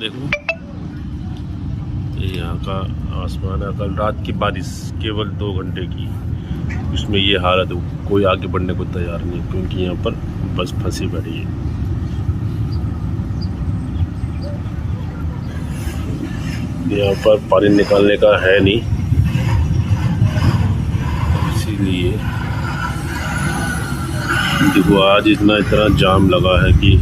देखो ये यहाँ का आसमान है। कल रात की बारिश केवल 2 घंटे की, उसमें ये हालत है, कोई आगे बढ़ने को तैयार नहीं क्योंकि यहाँ पर बस फंसी पड़ी है। यहाँ पर पानी निकालने का है नहीं, इसीलिए देखो आज इतना जाम लगा है कि